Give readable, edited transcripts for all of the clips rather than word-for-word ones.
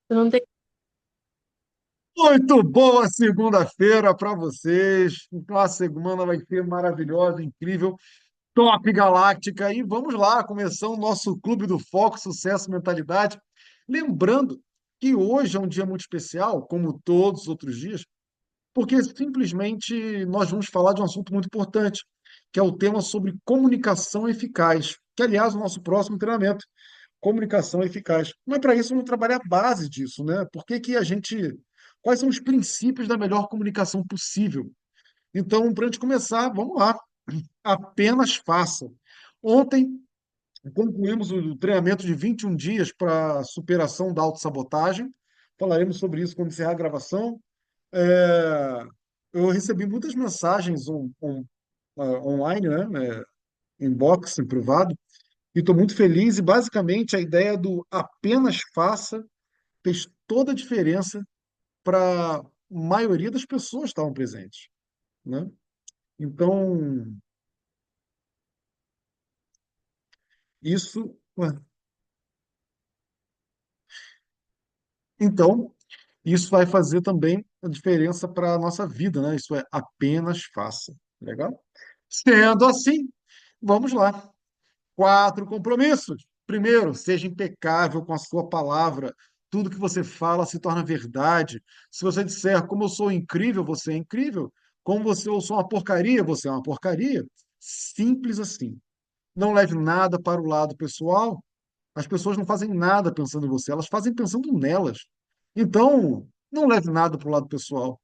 Tu não tem... Muito boa segunda-feira para vocês. Então, a semana vai ser maravilhosa, incrível, top galáctica. E vamos lá, começando o nosso Clube do Foco, Sucesso e Mentalidade. Lembrando que hoje é um dia muito especial, como todos os outros dias, porque simplesmente nós vamos falar de um assunto muito importante, que é o tema sobre comunicação eficaz, que, aliás, é o nosso próximo treinamento, comunicação eficaz. Mas para isso, vamos trabalhar a base disso, né? Por que que a gente. Quais são os princípios da melhor comunicação possível? Então, para a gente começar, vamos lá. Apenas faça. Ontem concluímos o treinamento de 21 dias para superação da autossabotagem. Falaremos sobre isso quando encerrar a gravação. É, eu recebi muitas mensagens online, né? Inbox, em privado, e estou muito feliz. E basicamente a ideia do apenas faça fez toda a diferença para a maioria das pessoas que estavam presentes, né? Então, isso, então, isso vai fazer também a diferença para a nossa vida, né? Isso é apenas faça. Legal? Sendo assim, vamos lá. 4 compromissos. Primeiro, seja impecável com a sua palavra. Tudo que você fala se torna verdade. Se você disser como eu sou incrível, você é incrível. Como você eu sou uma porcaria, você é uma porcaria. Simples assim. Não leve nada para o lado pessoal. As pessoas não fazem nada pensando em você, elas fazem pensando nelas. Então, não leve nada para o lado pessoal.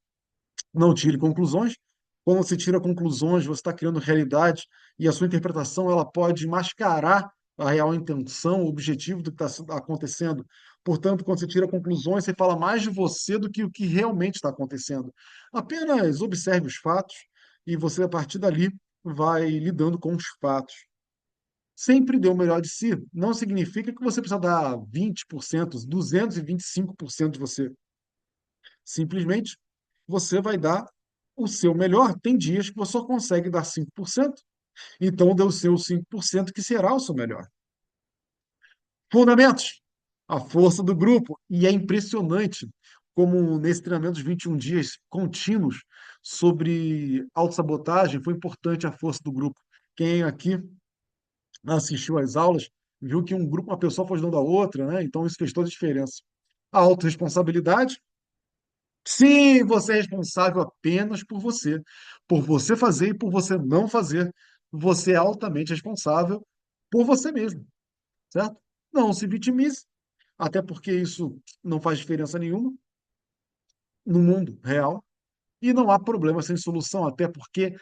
Não tire conclusões. Quando você tira conclusões, você está criando realidade e a sua interpretação ela pode mascarar a real intenção, o objetivo do que está acontecendo. Portanto, quando você tira conclusões, você fala mais de você do que o que realmente está acontecendo. Apenas observe os fatos e você, a partir dali, vai lidando com os fatos. Sempre dê o melhor de si. Não significa que você precisa dar 20%, 225% de você. Simplesmente você vai dar o seu melhor. Tem dias que você só consegue dar 5%, então dê o seu 5% que será o seu melhor. Fundamentos. A força do grupo. E é impressionante como nesse treinamento de 21 dias contínuos sobre autossabotagem foi importante a força do grupo. Quem aqui assistiu às aulas viu que um grupo, uma pessoa foi ajudando a outra, né? Então isso fez toda a diferença. A autorresponsabilidade. Sim, você é responsável apenas por você fazer e por você não fazer. Você é altamente responsável por você mesmo, certo? Não se vitimize, até porque isso não faz diferença nenhuma no mundo real e não há problema sem solução, até porque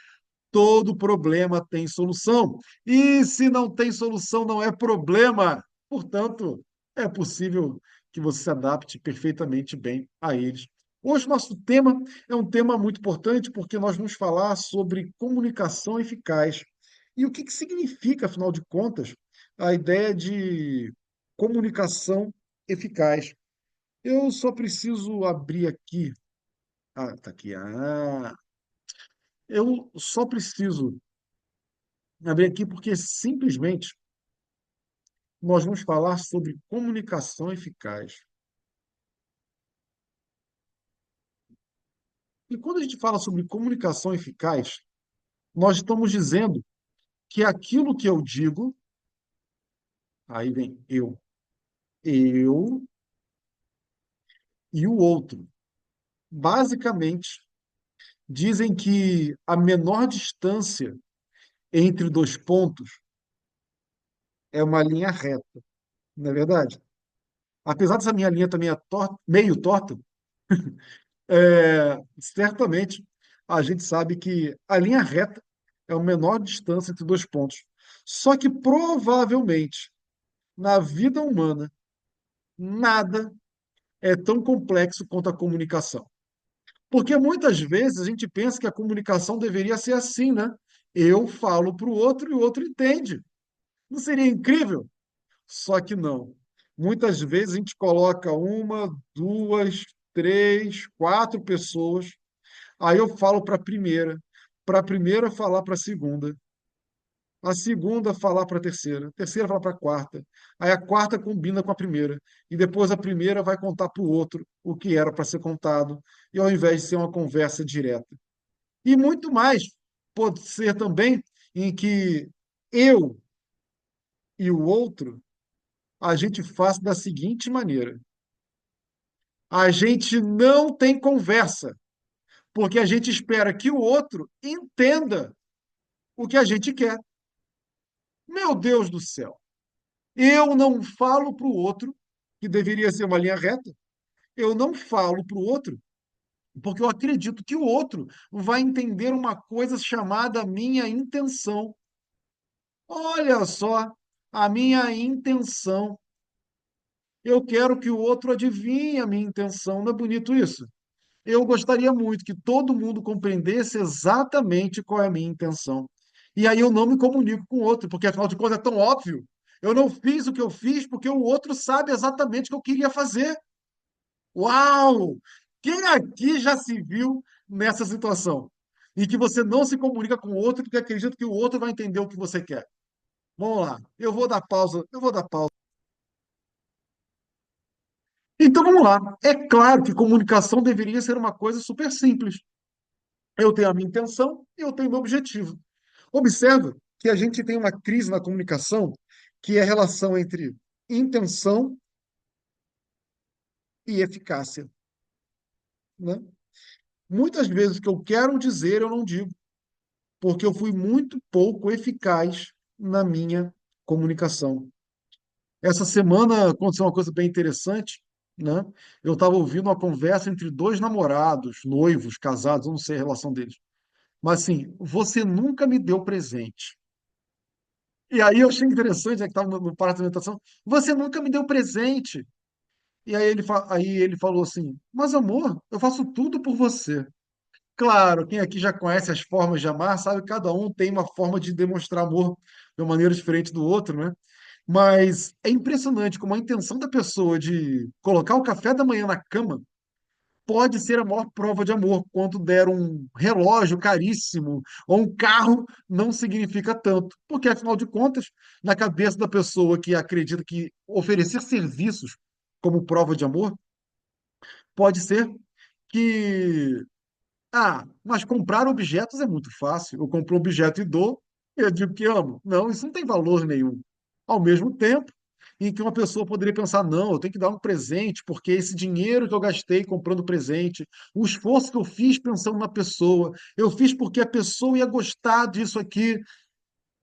todo problema tem solução. E se não tem solução, não é problema. Portanto, é possível que você se adapte perfeitamente bem a eles. Hoje, nosso tema é um tema muito importante porque nós vamos falar sobre comunicação eficaz. E o que que significa, afinal de contas, a ideia de comunicação eficaz? Eu só preciso abrir aqui. Ah, tá aqui. Eu só preciso abrir aqui porque simplesmente nós vamos falar sobre comunicação eficaz. E quando a gente fala sobre comunicação eficaz, nós estamos dizendo que aquilo que eu digo, aí vem eu e o outro. Basicamente, dizem que a menor distância entre dois pontos é uma linha reta, não é verdade? Apesar dessa minha linha também é meio torta, certamente a gente sabe que a linha reta é a menor distância entre dois pontos. Só que provavelmente na vida humana nada é tão complexo quanto a comunicação. Porque muitas vezes a gente pensa que a comunicação deveria ser assim, né? Eu falo para o outro e o outro entende. Não seria incrível? Só que não. Muitas vezes a gente coloca uma, duas, três, quatro pessoas. Aí eu falo para a primeira falar para a segunda. a segunda falar para a terceira falar para a quarta, aí a quarta combina com a primeira, e depois a primeira vai contar para o outro o que era para ser contado, e ao invés de ser uma conversa direta. E muito mais pode ser também em que eu e o outro a gente faça da seguinte maneira: a gente não tem conversa, porque a gente espera que o outro entenda o que a gente quer. Meu Deus do céu! Eu não falo para o outro, que deveria ser uma linha reta, eu não falo para o outro, porque eu acredito que o outro vai entender uma coisa chamada minha intenção. Olha só, a minha intenção. Eu quero que o outro adivinhe a minha intenção. Não é bonito isso? Eu gostaria muito que todo mundo compreendesse exatamente qual é a minha intenção. E aí eu não me comunico com o outro, porque afinal de contas é tão óbvio. Eu não fiz o que eu fiz porque o outro sabe exatamente o que eu queria fazer. Uau! Quem aqui já se viu nessa situação? Em que você não se comunica com o outro porque acredita que o outro vai entender o que você quer. Vamos lá, eu vou dar pausa, eu vou dar pausa. Então vamos lá. É claro que comunicação deveria ser uma coisa super simples. Eu tenho a minha intenção e eu tenho o meu objetivo. Observa que a gente tem uma crise na comunicação que é a relação entre intenção e eficácia, né? Muitas vezes o que eu quero dizer eu não digo, porque eu fui muito pouco eficaz na minha comunicação. Essa semana aconteceu uma coisa bem interessante, né? Eu estava ouvindo uma conversa entre dois namorados, noivos, casados, eu não sei a relação deles. Mas assim, você nunca me deu presente. E aí eu achei interessante, né, que estava no parque de alimentação, você nunca me deu presente. E aí aí ele falou assim, mas amor, eu faço tudo por você. Claro, quem aqui já conhece as formas de amar, sabe que cada um tem uma forma de demonstrar amor de uma maneira diferente do outro, né? Mas é impressionante como a intenção da pessoa de colocar o café da manhã na cama pode ser a maior prova de amor. Quando der um relógio caríssimo ou um carro, não significa tanto. Porque, afinal de contas, na cabeça da pessoa que acredita que oferecer serviços como prova de amor pode ser que mas comprar objetos é muito fácil. Eu compro um objeto e dou, e eu digo que amo. Não, isso não tem valor nenhum. Ao mesmo tempo em que uma pessoa poderia pensar, não, eu tenho que dar um presente, porque esse dinheiro que eu gastei comprando presente, o esforço que eu fiz pensando na pessoa, eu fiz porque a pessoa ia gostar disso aqui.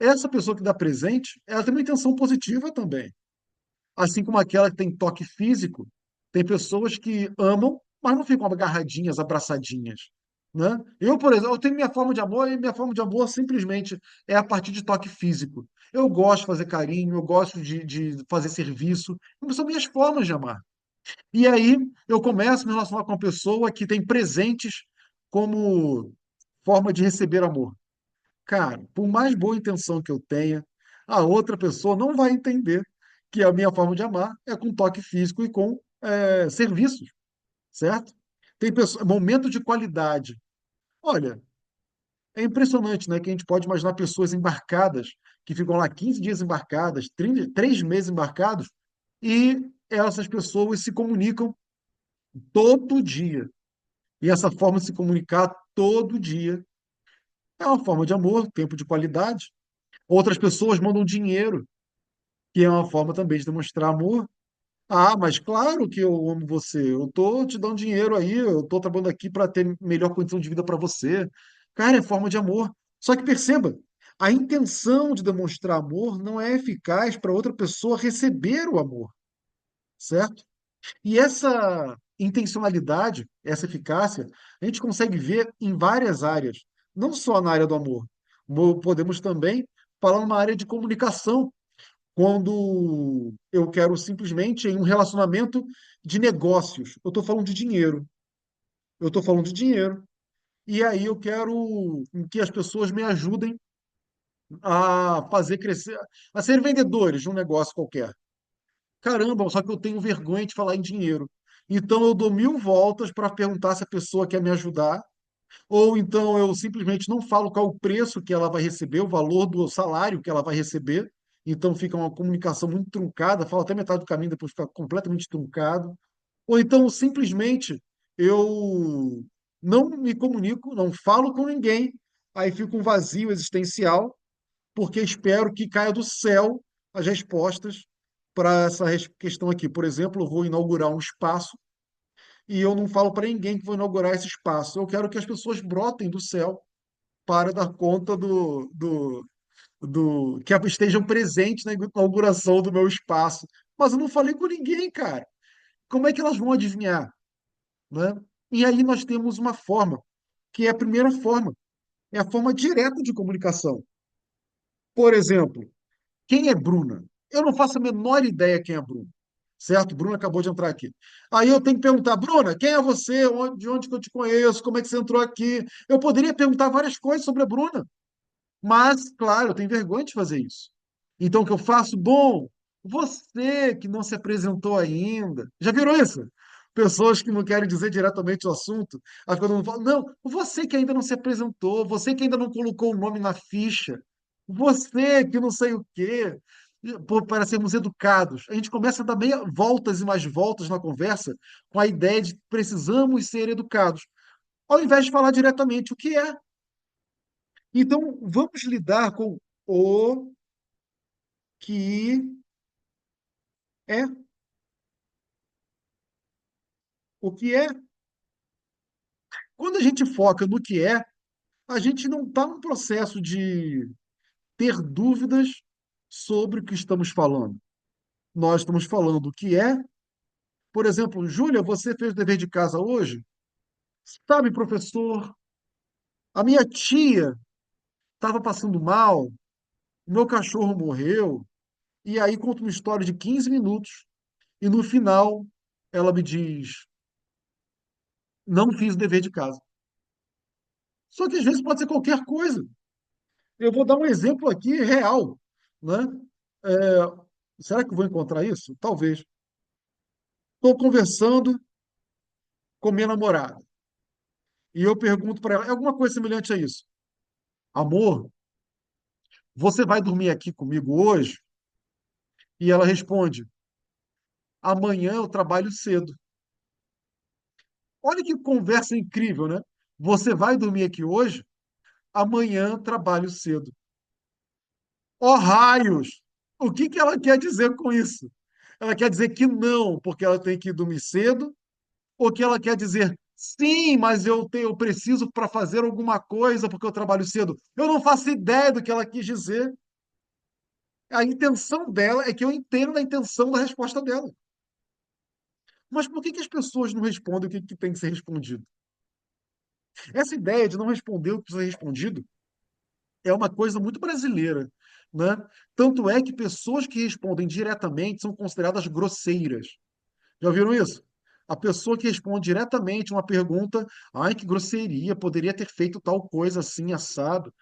Essa pessoa que dá presente, ela tem uma intenção positiva também. Assim como aquela que tem toque físico, tem pessoas que amam, mas não ficam agarradinhas, abraçadinhas, né? Eu, por exemplo, eu tenho minha forma de amor e minha forma de amor simplesmente é a partir de toque físico. Eu gosto de fazer carinho, eu gosto de fazer serviço, são minhas formas de amar. E aí eu começo a me relacionar com uma pessoa que tem presentes como forma de receber amor. Cara, por mais boa intenção que eu tenha, a outra pessoa não vai entender que a minha forma de amar é com toque físico e com serviços, certo? Tem pessoa, momento de qualidade. Olha, é impressionante, né, que a gente pode imaginar pessoas embarcadas, que ficam lá 15 dias embarcadas, 30, 3 meses embarcados, e essas pessoas se comunicam todo dia. E essa forma de se comunicar todo dia é uma forma de amor, tempo de qualidade. Outras pessoas mandam dinheiro, que é uma forma também de demonstrar amor. Mas claro que eu amo você. Eu tô te dando dinheiro aí, eu tô trabalhando aqui para ter melhor condição de vida para você. Cara, é forma de amor. Só que perceba, a intenção de demonstrar amor não é eficaz para outra pessoa receber o amor, certo? E essa intencionalidade, essa eficácia, a gente consegue ver em várias áreas, não só na área do amor. Podemos também falar numa área de comunicação quando eu quero simplesmente em um relacionamento de negócios. Eu estou falando de dinheiro. Eu estou falando de dinheiro. E aí eu quero que as pessoas me ajudem a fazer crescer, a ser vendedores de um negócio qualquer. Caramba, só que eu tenho vergonha de falar em dinheiro. Então eu dou 1000 voltas para perguntar se a pessoa quer me ajudar. Ou então eu simplesmente não falo qual o preço que ela vai receber, o valor do salário que ela vai receber. Então fica uma comunicação muito truncada, falo até metade do caminho, depois fica completamente truncado. Ou então simplesmente eu não me comunico, não falo com ninguém, aí fica um vazio existencial, porque espero que caia do céu as respostas para essa questão aqui. Por exemplo, eu vou inaugurar um espaço e eu não falo para ninguém que vou inaugurar esse espaço. Eu quero que as pessoas brotem do céu para dar conta que estejam presentes na inauguração do meu espaço. Mas eu não falei com ninguém, cara. Como é que elas vão adivinhar, né? E aí nós temos uma forma, que é a primeira forma, é a forma direta de comunicação. Por exemplo, quem é Bruna? Eu não faço a menor ideia quem é Bruna. Certo? Bruna acabou de entrar aqui. Aí eu tenho que perguntar, Bruna, quem é você? De onde que eu te conheço? Como é que você entrou aqui? Eu poderia perguntar várias coisas sobre a Bruna, mas, claro, eu tenho vergonha de fazer isso. Então, o que eu faço? Bom, você que não se apresentou ainda. Já viram isso? Pessoas que não querem dizer diretamente o assunto. Aí quando eu falo, não, você que ainda não se apresentou, você que ainda não colocou o nome na ficha, você que não sei o quê. Pô, para sermos educados. A gente começa a dar meia voltas e mais voltas na conversa com a ideia de que precisamos ser educados, ao invés de falar diretamente o que é. Então, vamos lidar com o que é. O que é. Quando a gente foca no que é, a gente não está num processo de ter dúvidas sobre o que estamos falando. Nós estamos falando o que é. Por exemplo, Júlia, você fez o dever de casa hoje? Sabe, professor, a minha tia estava passando mal, o meu cachorro morreu, e aí conta uma história de 15 minutos, e no final ela me diz: não fiz o dever de casa. Só que às vezes pode ser qualquer coisa. Eu vou dar um exemplo aqui real, né? É, será que eu vou encontrar isso? Talvez. Estou conversando com minha namorada e eu pergunto para ela, é alguma coisa semelhante a isso? Amor, você vai dormir aqui comigo hoje? E ela responde, amanhã eu trabalho cedo. Olha que conversa incrível, né? Você vai dormir aqui hoje? Amanhã trabalho cedo. Ó raios! O que que ela quer dizer com isso? Ela quer dizer que não, porque ela tem que dormir cedo, ou que ela quer dizer sim, mas eu preciso para fazer alguma coisa porque eu trabalho cedo. Eu não faço ideia do que ela quis dizer. A intenção dela é que eu entendo a intenção da resposta dela. Mas por que que as pessoas não respondem o que tem que ser respondido? Essa ideia de não responder o que precisa ser respondido é uma coisa muito brasileira, né? Tanto é que pessoas que respondem diretamente são consideradas grosseiras. Já ouviram isso? A pessoa que responde diretamente uma pergunta, ai, que grosseria, poderia ter feito tal coisa assim, assado.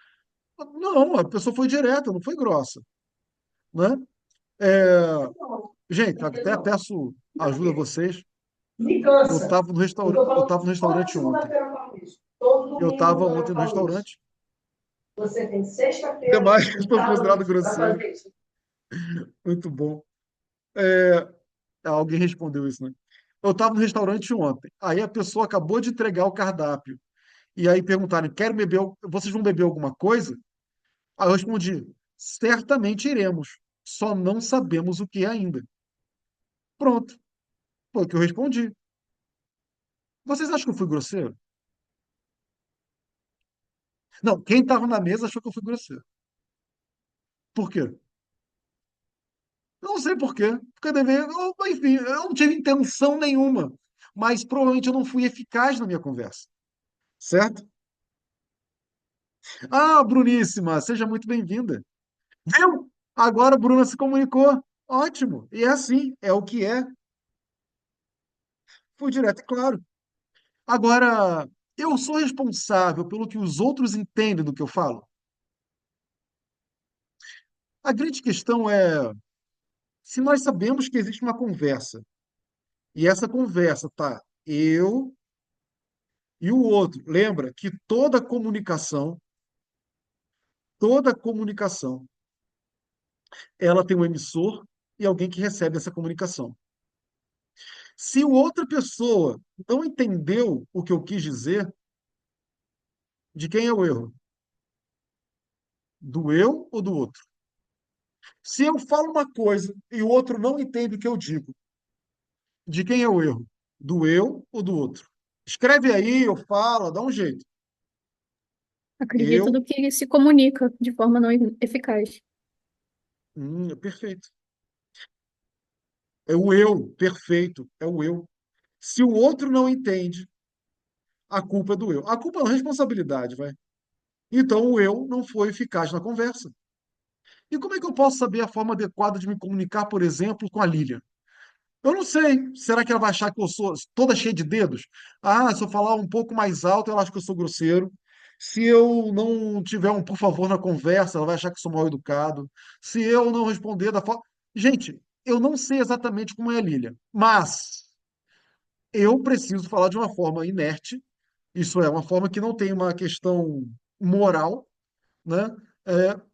Não, a pessoa foi direta, não foi grossa, né? É, gente, até peço ajuda a vocês. Me cansa. Eu tô Eu falando estava no toda restaurante ontem. segunda-feira eu falo isso. Todo Eu domingo estava eu ontem no falo isso. restaurante. Você tem Até sexta-feira mais, e estou sábado considerado para grosseiro. fazer isso. Muito bom. É, alguém respondeu isso, né? Eu estava no restaurante ontem. Aí a pessoa acabou de entregar o cardápio. E aí perguntaram: vocês vão beber alguma coisa? Aí eu respondi: certamente iremos, só não sabemos o que é ainda. Pronto, foi o que eu respondi. Vocês acham que eu fui grosseiro? Não, quem estava na mesa achou que eu fui grosseiro. Por quê? Eu não sei por quê. Porque enfim, eu não tive intenção nenhuma. Mas provavelmente eu não fui eficaz na minha conversa. Certo? Ah, Bruníssima, seja muito bem-vinda. Viu? Agora a Bruna se comunicou. Ótimo. E é assim, é o que é. Fui direto e claro. Agora, eu sou responsável pelo que os outros entendem do que eu falo? A grande questão é, se nós sabemos que existe uma conversa, e essa conversa tá eu, E o outro, lembra que toda comunicação, ela tem um emissor e alguém que recebe essa comunicação. Se outra pessoa não entendeu o que eu quis dizer, de quem é o erro? Do eu ou do outro? Se eu falo uma coisa e o outro não entende o que eu digo, de quem é o erro? Do eu ou do outro? Escreve aí, ou fala, dá um jeito. Acredito Eu, do que se comunica de forma não eficaz. perfeito. É o eu, perfeito, é o eu. Se o outro não entende, a culpa é do eu. A culpa é uma responsabilidade, vai. Então o eu não foi eficaz na conversa. E como é que eu posso saber a forma adequada de me comunicar, por exemplo, com a Lilian? Eu não sei. Será que ela vai achar que eu sou toda cheia de dedos? Ah, se eu falar um pouco mais alto, ela acha que eu sou grosseiro. Se eu não tiver um por favor na conversa, ela vai achar que eu sou mal educado. Se eu não responder da forma. Gente, eu não sei exatamente como é a Lilian, mas eu preciso falar de uma forma inerte, isso é, uma forma que não tem uma questão moral, né?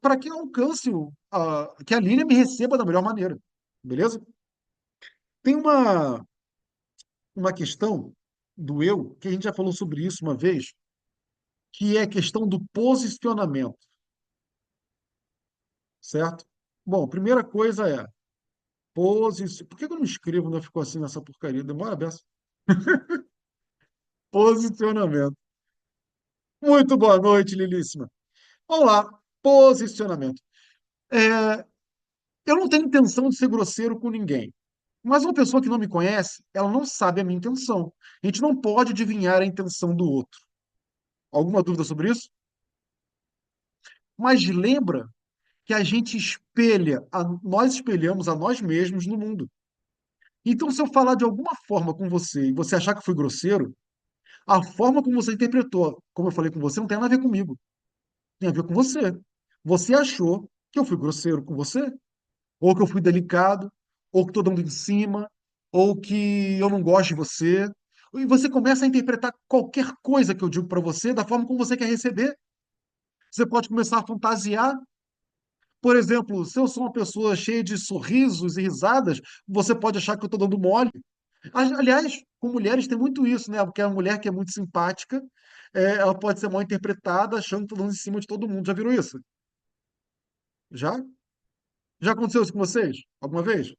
Para que eu alcance que a Lilian me receba da melhor maneira. Beleza? Tem uma questão do eu, que a gente já falou sobre isso uma vez, que é a questão do posicionamento, certo? Bom, primeira coisa é Por que que eu não escrevo, não ficou assim nessa porcaria? Demora dessa. Posicionamento. Muito boa noite, Lilíssima. Vamos lá. Posicionamento. É, eu não tenho intenção de ser grosseiro com ninguém. Mas uma pessoa que não me conhece, ela não sabe a minha intenção. A gente não pode adivinhar a intenção do outro. Alguma dúvida sobre isso? Mas lembra que a gente nós espelhamos a nós mesmos no mundo. Então, se eu falar de alguma forma com você e você achar que foi grosseiro, a forma como você interpretou, como eu falei com você, não tem nada a ver comigo. Tem a ver com você. Você achou que eu fui grosseiro com você, ou que eu fui delicado, ou que estou dando em cima, ou que eu não gosto de você. E você começa a interpretar qualquer coisa que eu digo para você da forma como você quer receber. Você pode começar a fantasiar. Por exemplo, se eu sou uma pessoa cheia de sorrisos e risadas, você pode achar que eu estou dando mole. Aliás, com mulheres tem muito isso, né? Porque a mulher que é muito simpática, ela pode ser mal interpretada, achando que está dando em cima de todo mundo. Já viram isso? Já? Já aconteceu isso com vocês? Alguma vez?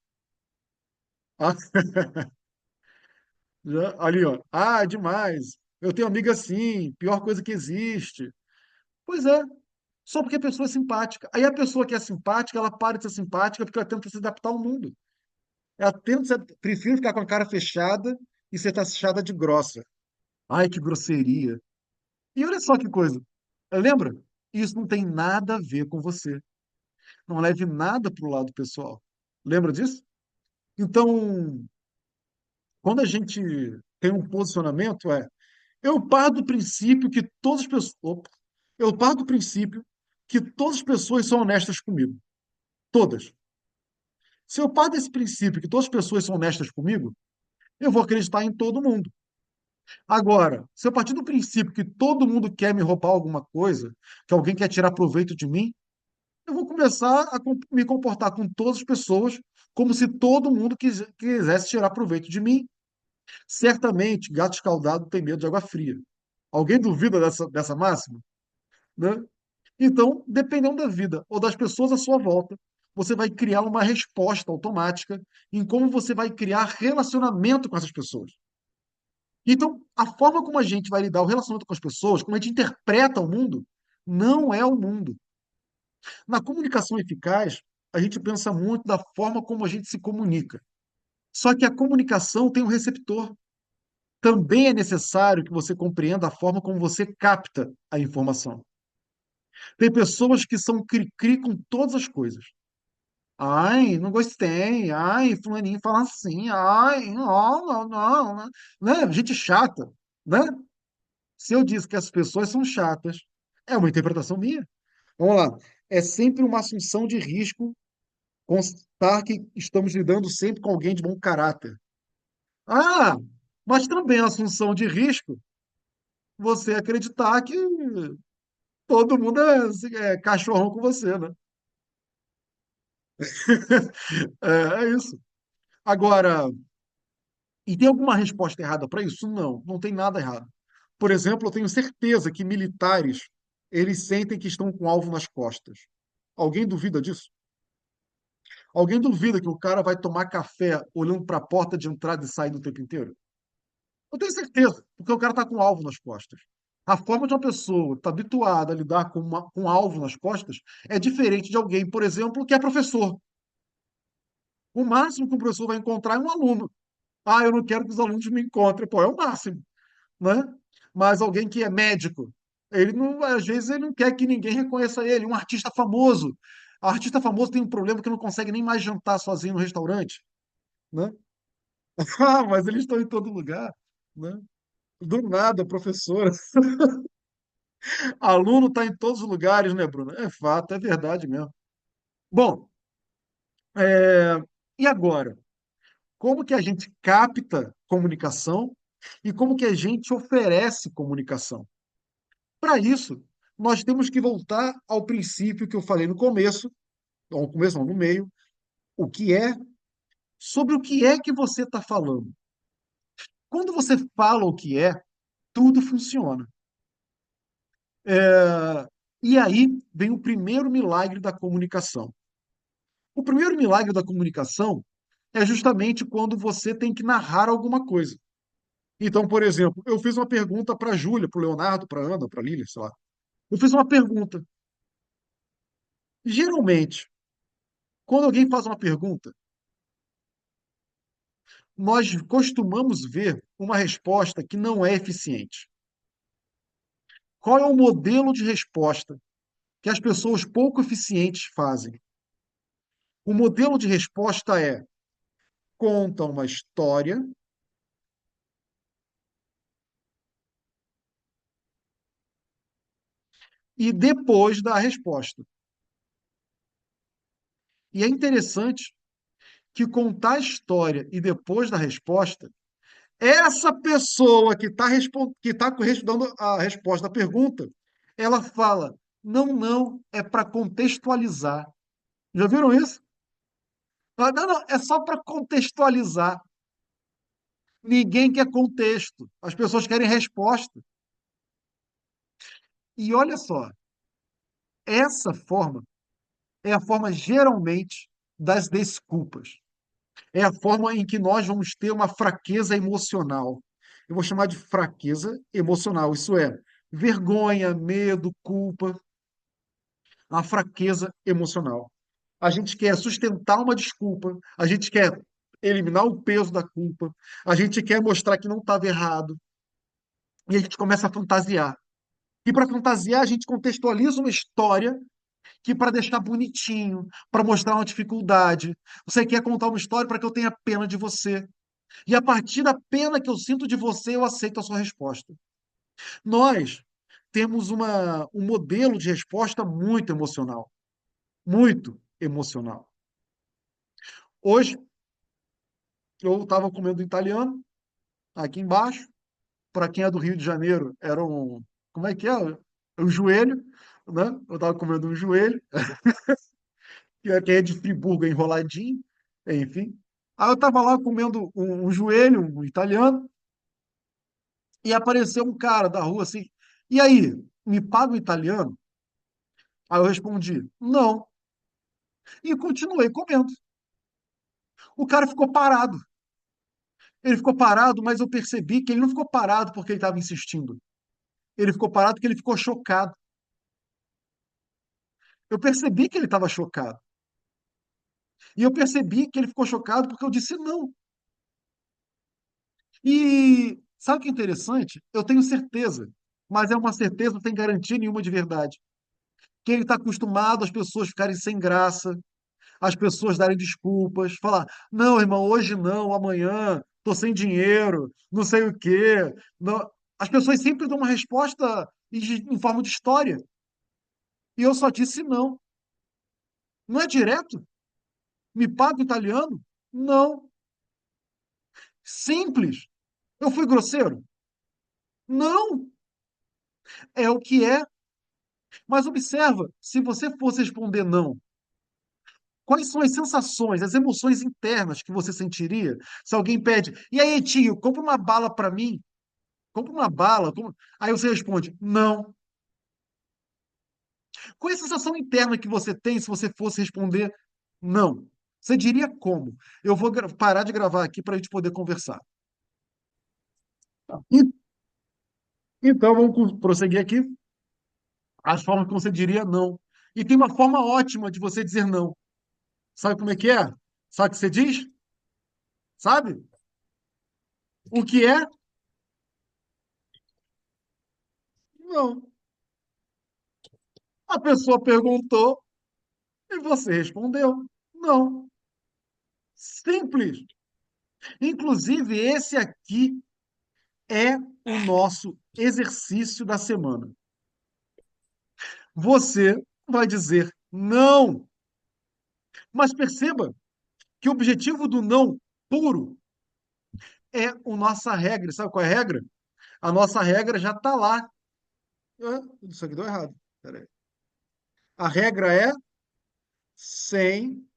Ah, ali, ó. Ah, demais. Eu tenho amiga assim, pior coisa que existe. Pois é, só porque a pessoa é simpática. Aí a pessoa que é simpática, ela para de ser simpática porque ela tenta se adaptar ao mundo. Prefiro ficar com a cara fechada e ser taxada de grossa. Ai, que grosseria. E olha só que coisa. Lembra? Isso não tem nada a ver com você. Não leve nada para o lado pessoal. Lembra disso? Então, quando a gente tem um posicionamento, eu parto do princípio que todas as pessoas. Opa, eu parto do princípio que todas as pessoas são honestas comigo. Todas. Se eu parto desse princípio que todas as pessoas são honestas comigo, eu vou acreditar em todo mundo. Agora, se eu partir do princípio que todo mundo quer me roubar alguma coisa, que alguém quer tirar proveito de mim, eu vou começar a me comportar com todas as pessoas como se todo mundo quisesse tirar proveito de mim. Certamente, gato escaldado tem medo de água fria. Alguém duvida dessa máxima? Né? Então, dependendo da vida ou das pessoas à sua volta, você vai criar uma resposta automática em como você vai criar relacionamento com essas pessoas. Então, a forma como a gente vai lidar o relacionamento com as pessoas, como a gente interpreta o mundo, não é o mundo. Na comunicação eficaz, a gente pensa muito da forma como a gente se comunica. Só que a comunicação tem um receptor. Também é necessário que você compreenda a forma como você capta a informação. Tem pessoas que são cri-cri com todas as coisas. Ai, não gostei. Ai, fulaninho fala assim. Ai, não, não, não, né? Gente chata, né? Se eu disse que as pessoas são chatas, é uma interpretação minha. Vamos lá. É sempre uma assunção de risco constar que estamos lidando sempre com alguém de bom caráter. Ah, mas também a assunção de risco você acreditar que todo mundo é cachorrão com você, né? É isso. Agora, e tem alguma resposta errada para isso? Não, não tem nada errado. Por exemplo, eu tenho certeza que militares, eles sentem que estão com alvo nas costas. Alguém duvida disso? Alguém duvida que o cara vai tomar café olhando para a porta de entrada e saída o tempo inteiro? Eu tenho certeza, porque o cara está com alvo nas costas. A forma de uma pessoa estar habituada a lidar com alvo nas costas é diferente de alguém, por exemplo, que é professor. O máximo que o professor vai encontrar é um aluno. Ah, eu não quero que os alunos me encontrem. Pô, é o máximo, né? Mas alguém que é médico, ele não, às vezes ele não quer que ninguém reconheça ele. Um artista famoso. O artista famoso tem um problema que não consegue nem mais jantar sozinho no restaurante, né? Ah, mas eles estão em todo lugar, né? Do nada, professora. Aluno está em todos os lugares, né, Bruno? É fato, é verdade mesmo. Bom, é, e agora? Como que a gente capta comunicação e como que a gente oferece comunicação? Para isso, nós temos que voltar ao princípio que eu falei no começo, ou no começo, não, no meio, o que é, sobre o que é que você está falando. Quando você fala o que é, tudo funciona. É, e aí vem o primeiro milagre da comunicação. O primeiro milagre da comunicação é justamente quando você tem que narrar alguma coisa. Então, por exemplo, eu fiz uma pergunta para a Júlia, para o Leonardo, para a Ana, para a Lília, sei lá. Eu fiz uma pergunta. Geralmente, quando alguém faz uma pergunta, nós costumamos ver uma resposta que não é eficiente. Qual é o modelo de resposta que as pessoas pouco eficientes fazem? O modelo de resposta é: conta uma história e depois dá a resposta. E é interessante que contar a história e depois da resposta, essa pessoa que está dando a resposta da pergunta, ela fala: não, não, é para contextualizar. Já viram isso? Ah, não, não, é só para contextualizar. Ninguém quer contexto. As pessoas querem resposta. E olha só, essa forma é a forma geralmente das desculpas. É a forma em que nós vamos ter uma fraqueza emocional. Eu vou chamar de fraqueza emocional. Isso é vergonha, medo, culpa, a fraqueza emocional. A gente quer sustentar uma desculpa, a gente quer eliminar o peso da culpa, a gente quer mostrar que não estava errado, e a gente começa a fantasiar. E para fantasiar, a gente contextualiza uma história que para deixar bonitinho, para mostrar uma dificuldade. Você quer contar uma história para que eu tenha pena de você. E a partir da pena que eu sinto de você, eu aceito a sua resposta. Nós temos um modelo de resposta muito emocional. Muito emocional. Hoje, eu estava comendo italiano, aqui embaixo. Para quem é do Rio de Janeiro, era um. Como é que é? Um joelho, né? Eu estava comendo um joelho, quem é de Friburgo é enroladinho, enfim. Aí eu estava lá comendo um joelho, um italiano, e apareceu um cara da rua assim. E aí, me paga o italiano? Aí eu respondi, não. E continuei comendo. O cara ficou parado. Ele ficou parado, mas eu percebi que ele não ficou parado porque ele estava insistindo. Ele ficou parado porque ele ficou chocado. Eu percebi que ele estava chocado. E eu percebi que ele ficou chocado porque eu disse não. E sabe o que é interessante? Eu tenho certeza, mas é uma certeza, não tem garantia nenhuma de verdade. Que ele está acostumado às pessoas ficarem sem graça, as pessoas darem desculpas, falar: não, irmão, hoje não, amanhã, estou sem dinheiro, não sei o quê. Não. As pessoas sempre dão uma resposta em forma de história. E eu só disse não. Não é direto? Me paga o italiano? Não. Simples. Eu fui grosseiro? Não. É o que é. Mas observa, se você fosse responder não, quais são as sensações, as emoções internas que você sentiria se alguém pede, e aí, tio, compra uma bala para mim? Compra uma bala. Aí você responde, não. Qual é a sensação interna que você tem se você fosse responder não? Você diria como? Eu vou parar de gravar aqui para a gente poder conversar. E- Então, vamos prosseguir aqui. As formas que você diria não. E tem uma forma ótima de você dizer não. Sabe como é que é? Sabe o que você diz? Sabe? O que é? Não. A pessoa perguntou e você respondeu. Não. Simples. Inclusive, esse aqui é o nosso exercício da semana. Você vai dizer não. Mas perceba que o objetivo do não puro é a nossa regra. Sabe qual é a regra? A nossa regra já está lá. Isso aqui deu errado. Peraí. A regra é sem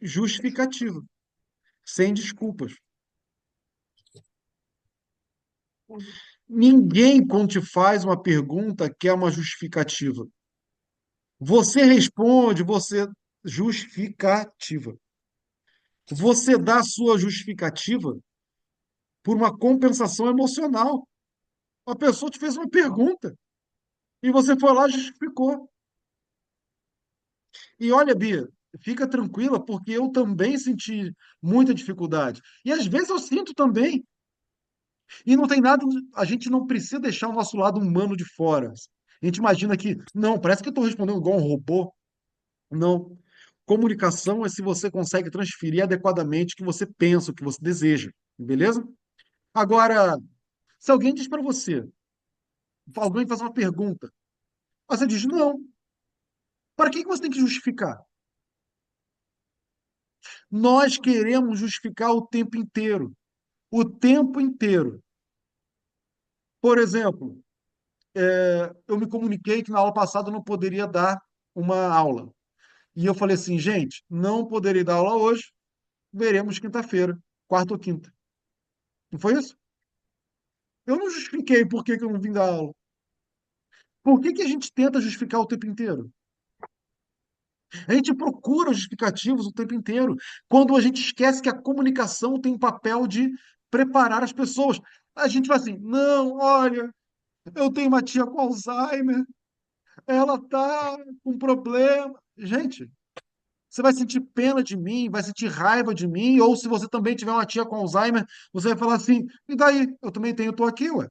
justificativa, sem desculpas. Ninguém, quando te faz uma pergunta, quer uma justificativa. Você responde, você justificativa. Você dá a sua justificativa por uma compensação emocional. A pessoa te fez uma pergunta e você foi lá e justificou. E olha, Bia, fica tranquila, porque eu também senti muita dificuldade. E às vezes eu sinto também. E não tem nada, a gente não precisa deixar o nosso lado humano de fora. A gente imagina que, não, parece que eu estou respondendo igual um robô. Não. Comunicação é se você consegue transferir adequadamente o que você pensa, o que você deseja. Beleza? Agora, se alguém diz para você, alguém faz uma pergunta, você diz não. Para que você tem que justificar? Nós queremos justificar o tempo inteiro. O tempo inteiro. Por exemplo, eu me comuniquei que na aula passada eu não poderia dar uma aula. E eu falei assim, gente, não poderei dar aula hoje, veremos quinta-feira, quarta ou quinta. Não foi isso? Eu não justifiquei por que que eu não vim dar aula. Por que que a gente tenta justificar o tempo inteiro? A gente procura justificativos o tempo inteiro, quando a gente esquece que a comunicação tem um papel de preparar as pessoas. A gente vai assim, não, olha, eu tenho uma tia com Alzheimer, ela tá com problema. Gente, você vai sentir pena de mim, vai sentir raiva de mim, ou se você também tiver uma tia com Alzheimer, você vai falar assim, e daí? Eu também tenho, eu tô aqui, ué.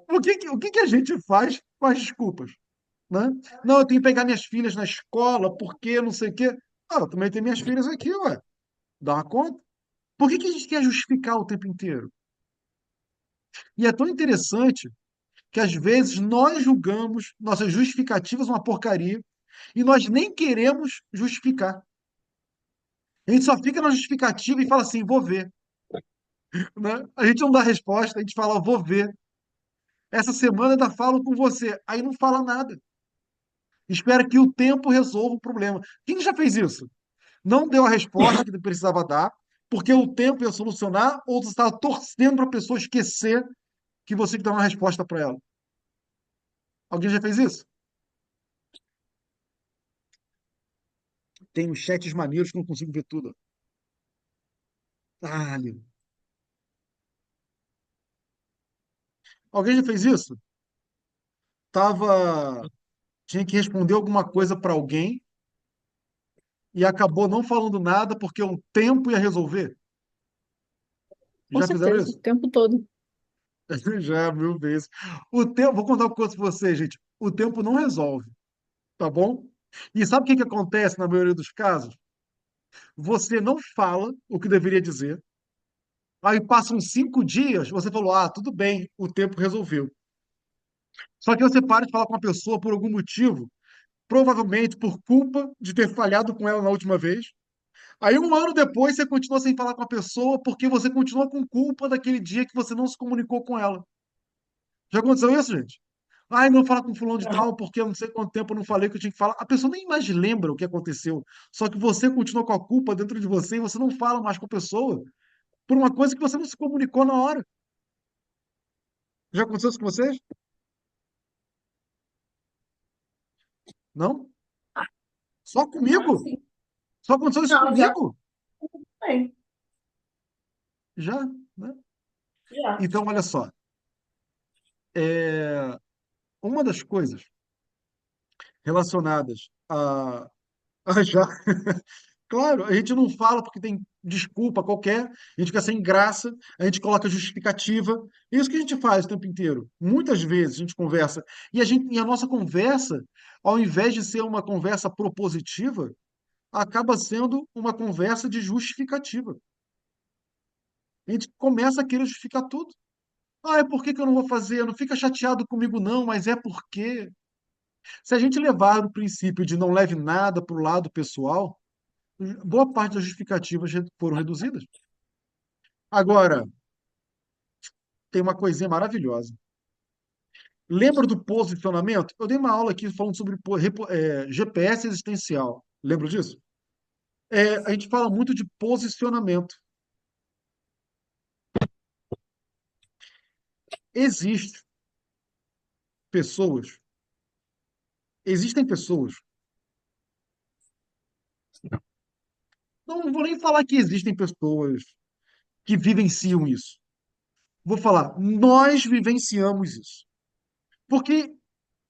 O que que a gente faz com as desculpas, né? Não, eu tenho que pegar minhas filhas na escola, porque não sei o quê. Ah, eu também tenho minhas filhas aqui, ué. Dá uma conta. Por que que a gente quer justificar o tempo inteiro? E é tão interessante que às vezes nós julgamos nossas justificativas uma porcaria e nós nem queremos justificar. A gente só fica na justificativa e fala assim, vou ver, né? A gente não dá resposta, a gente fala, vou ver. Essa semana ainda falo com você, aí não fala nada. Espera que o tempo resolva o problema. Quem já fez isso? Não deu a resposta que precisava dar, porque o tempo ia solucionar, ou você estava torcendo para a pessoa esquecer que você que dá uma resposta para ela. Alguém já fez isso? Tem uns chats maneiros que eu não consigo ver tudo. Ah, meu. Alguém já fez isso? Tava, tinha que responder alguma coisa para alguém e acabou não falando nada porque o tempo ia resolver. Com Já fizeram certeza, o isso? tempo todo. Já, mil vezes. O tempo, vou contar uma coisa para vocês, gente. O tempo não resolve, tá bom? E sabe o que que acontece na maioria dos casos? Você não fala o que deveria dizer. Aí passam 5 dias, você falou, ah, tudo bem, o tempo resolveu. Só que você para de falar com a pessoa por algum motivo, provavelmente por culpa de ter falhado com ela na última vez. Aí um ano depois você continua sem falar com a pessoa porque você continua com culpa daquele dia que você não se comunicou com ela. Já aconteceu isso, gente? Ai, não falar com fulano de tal, porque eu não sei quanto tempo eu não falei o que eu tinha que falar. A pessoa nem mais lembra o que aconteceu. Só que você continua com a culpa dentro de você e você não fala mais com a pessoa por uma coisa que você não se comunicou na hora. Já aconteceu isso com vocês? Não? Só Já, comigo? sim. Só aconteceu isso Não, já comigo? tem. Já, né? Já. Então, olha só. Uma das coisas relacionadas a já. Claro, a gente não fala porque tem desculpa qualquer, a gente fica sem graça, a gente coloca justificativa. É isso que a gente faz o tempo inteiro. Muitas vezes a gente conversa e a nossa conversa, ao invés de ser uma conversa propositiva, acaba sendo uma conversa de justificativa. A gente começa a querer justificar tudo. Ah, é por que que eu não vou fazer? Não fica chateado comigo, não, mas é porque. Se a gente levar o princípio de não leve nada para o lado pessoal, boa parte das justificativas foram reduzidas. Agora, tem uma coisinha maravilhosa. Lembra do posicionamento? Eu dei uma aula aqui falando sobre GPS existencial. Lembra disso? A gente fala muito de posicionamento. Existem pessoas, existem pessoas, não vou nem falar que existem pessoas que vivenciam isso. Vou falar, nós vivenciamos isso. Porque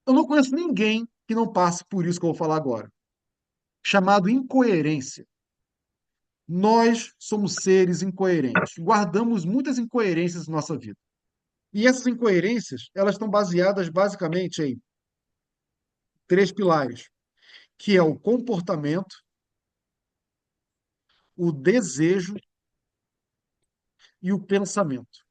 eu não conheço ninguém que não passe por isso que eu vou falar agora, chamado incoerência. Nós somos seres incoerentes, guardamos muitas incoerências na nossa vida. E essas incoerências, elas estão baseadas basicamente em três pilares, que é o comportamento, o desejo e o pensamento.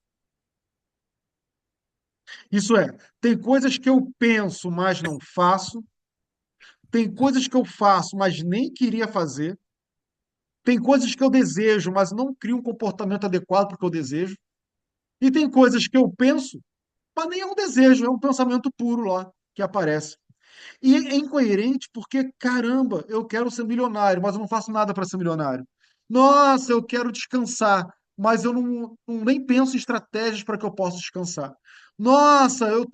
Isso é, tem coisas que eu penso, mas não faço, tem coisas que eu faço, mas nem queria fazer, tem coisas que eu desejo, mas não crio um comportamento adequado para o que eu desejo, e tem coisas que eu penso, mas nem é um desejo, é um pensamento puro lá que aparece. E é incoerente porque, caramba, eu quero ser milionário, mas eu não faço nada para ser milionário. Nossa, eu quero descansar, mas eu nem penso em estratégias para que eu possa descansar. Nossa, eu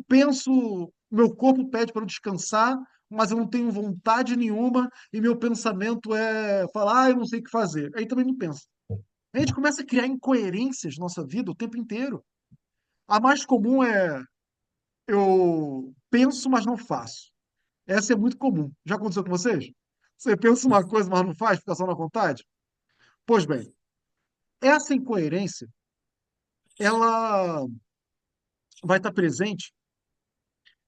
penso, meu corpo pede para eu descansar, mas eu não tenho vontade nenhuma e meu pensamento é falar, eu não sei o que fazer. Aí também não pensa. A gente começa a criar incoerências na nossa vida o tempo inteiro. A mais comum é eu penso, mas não faço. Essa é muito comum. Já aconteceu com vocês? Você pensa uma coisa, mas não faz, fica só na vontade? Pois bem, essa incoerência, ela vai estar presente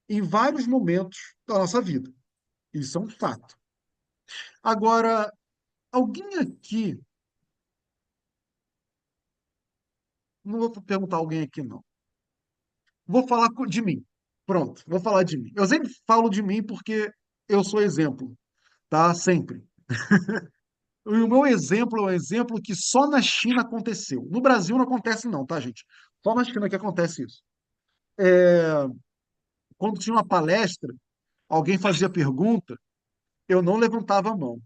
em vários momentos da nossa vida. Isso é um fato. Agora, alguém aqui, não vou perguntar alguém aqui, não. Vou falar de mim. Pronto, vou falar de mim. Eu sempre falo de mim porque eu sou exemplo, tá? Sempre. E o meu exemplo é um exemplo que só na China aconteceu. No Brasil não acontece, não, tá, gente? Só na China que acontece isso. Quando tinha uma palestra, alguém fazia pergunta, eu não levantava a mão.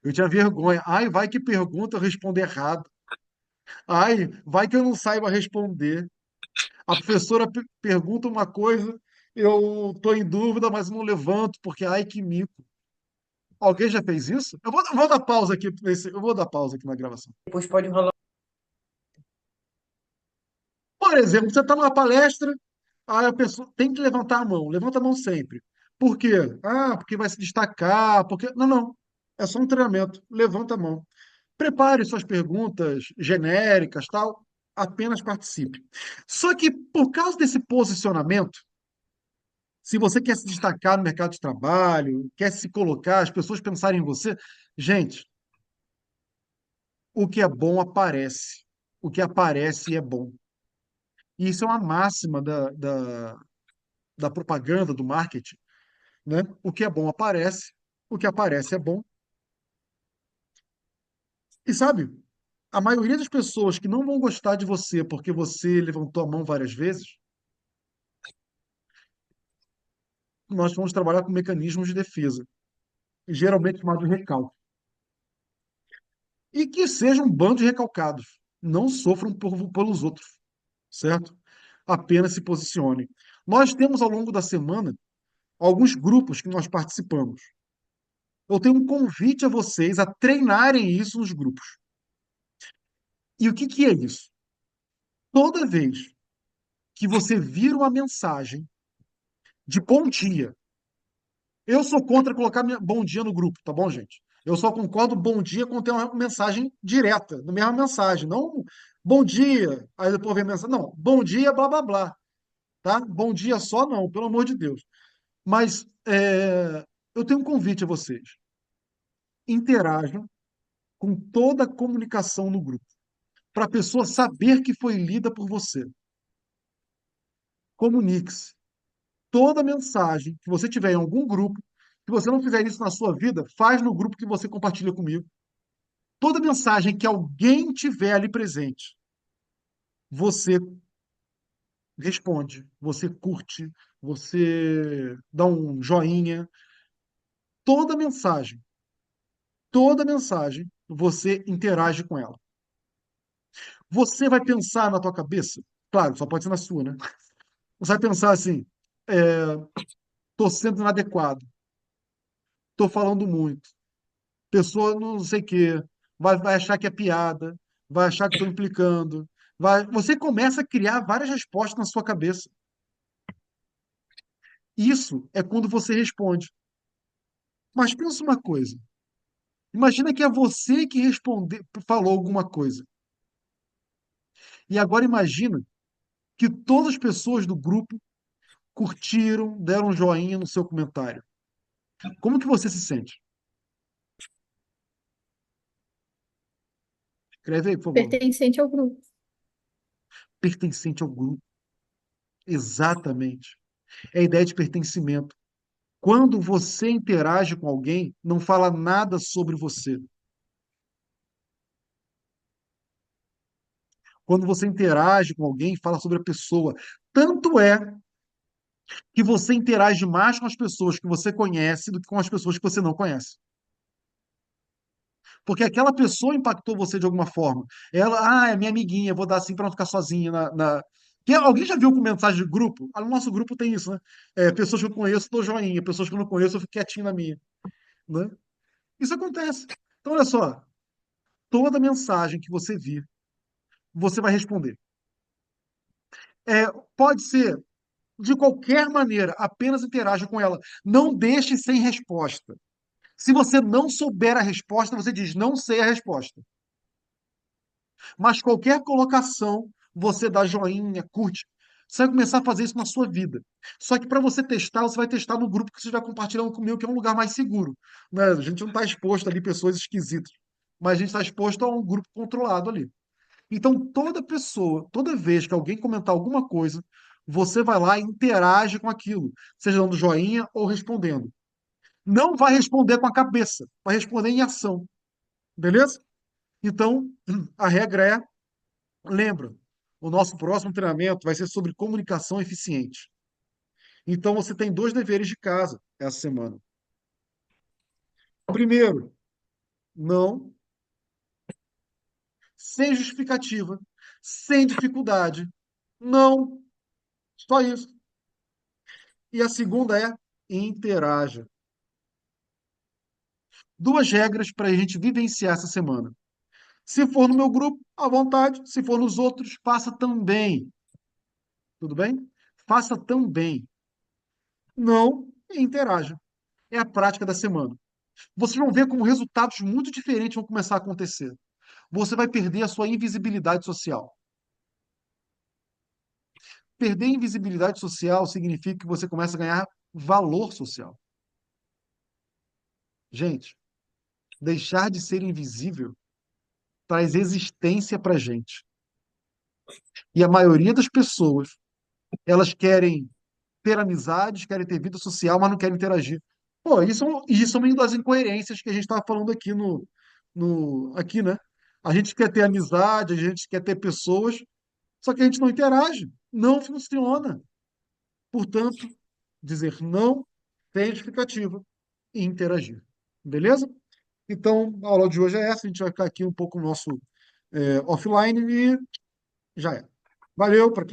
Eu tinha vergonha. Ai, vai que pergunta, eu respondo errado. Ai, vai que eu não saiba responder. A professora pergunta uma coisa, eu estou em dúvida, mas não levanto, porque ai, que mico. Alguém já fez isso? Eu vou dar pausa aqui eu vou dar pausa aqui na gravação. Depois pode rolar. Por exemplo, você está numa palestra, aí a pessoa tem que levantar a mão. Levanta a mão sempre. Por quê? Ah, porque vai se destacar, porque. Não, não. É só um treinamento. Levanta a mão. Prepare suas perguntas genéricas, tal. Apenas participe. Só que por causa desse posicionamento, se você quer se destacar no mercado de trabalho, quer se colocar, as pessoas pensarem em você, gente, o que é bom aparece. O que aparece é bom. E isso é uma máxima da propaganda, do marketing, né? O que é bom aparece, o que aparece é bom. E sabe, a maioria das pessoas que não vão gostar de você porque você levantou a mão várias vezes, nós vamos trabalhar com mecanismos de defesa, geralmente chamados recalque. E que sejam um bando de recalcados. Não sofram pelos outros, certo? Apenas se posicione. Nós temos ao longo da semana alguns grupos que nós participamos. Eu tenho um convite a vocês a treinarem isso nos grupos. E o que que é isso? Toda vez que você vira uma mensagem de bom dia, eu sou contra colocar bom dia no grupo, tá bom, gente? Eu só concordo bom dia quando tem uma mensagem direta, na mesma mensagem, não bom dia, aí depois vem a mensagem, não, bom dia, blá blá blá, tá? Bom dia só não, pelo amor de Deus. Mas eu tenho um convite a vocês. Interajam com toda a comunicação no grupo, para a pessoa saber que foi lida por você. Comunique-se. Toda mensagem que você tiver em algum grupo, se você não fizer isso na sua vida, faz no grupo que você compartilha comigo. Toda mensagem que alguém tiver ali presente, você responde, você curte, você dá um joinha. Toda mensagem, você interage com ela. Você vai pensar na tua cabeça, claro, só pode ser na sua, né? Você vai pensar assim, tô sendo inadequado, tô falando muito, pessoa não sei o quê, vai achar que é piada, vai achar que estou implicando, você começa a criar várias respostas na sua cabeça. Isso é quando você responde. Mas pensa uma coisa, imagina que é você que falou alguma coisa. E agora imagina que todas as pessoas do grupo curtiram, deram um joinha no seu comentário. Como que você se sente? Escreve aí, por favor. Pertencente ao grupo. Pertencente ao grupo. Exatamente. É a ideia de pertencimento. Quando você interage com alguém, não fala nada sobre você. Quando você interage com alguém, fala sobre a pessoa. Tanto é que você interage mais com as pessoas que você conhece do que com as pessoas que você não conhece. Porque aquela pessoa impactou você de alguma forma. Ela, é minha amiguinha, vou dar assim para não ficar sozinha alguém já viu com mensagem de grupo? No nosso grupo tem isso, né? Pessoas que eu conheço, dou joinha. Pessoas que eu não conheço, eu fico quietinho na minha. Né? Isso acontece. Então, olha só. Toda mensagem que você vir, você vai responder. Pode ser de qualquer maneira, apenas interaja com ela. Não deixe sem resposta. Se você não souber a resposta, você diz, não sei a resposta. Mas qualquer colocação, você dá joinha, curte. Você vai começar a fazer isso na sua vida. Só que para você testar, você vai testar no grupo que você vai compartilhando comigo, que é um lugar mais seguro. Né? A gente não está exposto ali pessoas esquisitas, mas a gente está exposto a um grupo controlado ali. Então, toda pessoa, toda vez que alguém comentar alguma coisa, você vai lá e interage com aquilo, seja dando joinha ou respondendo. Não vai responder com a cabeça, vai responder em ação. Beleza? Então, a regra é, lembra, o nosso próximo treinamento vai ser sobre comunicação eficiente. Então, você tem dois deveres de casa essa semana. Primeiro, não, sem justificativa, sem dificuldade. Não, só isso. E a segunda é interaja. Duas regras para a gente vivenciar essa semana. Se for no meu grupo, à vontade. Se for nos outros, faça também. Tudo bem? Faça também. Não interaja. É a prática da semana. Vocês vão ver como resultados muito diferentes vão começar a acontecer. Você vai perder a sua invisibilidade social. Perder a invisibilidade social significa que você começa a ganhar valor social. Gente, deixar de ser invisível traz existência para gente. E a maioria das pessoas, elas querem ter amizades, querem ter vida social, mas não querem interagir. Pô, isso é uma das incoerências que a gente estava falando aqui aqui, né? A gente quer ter amizade, a gente quer ter pessoas, só que a gente não interage. Não funciona. Portanto, dizer não tem justificativa e interagir. Beleza? Então, a aula de hoje é essa. A gente vai ficar aqui um pouco no nosso offline e já é. Valeu para quem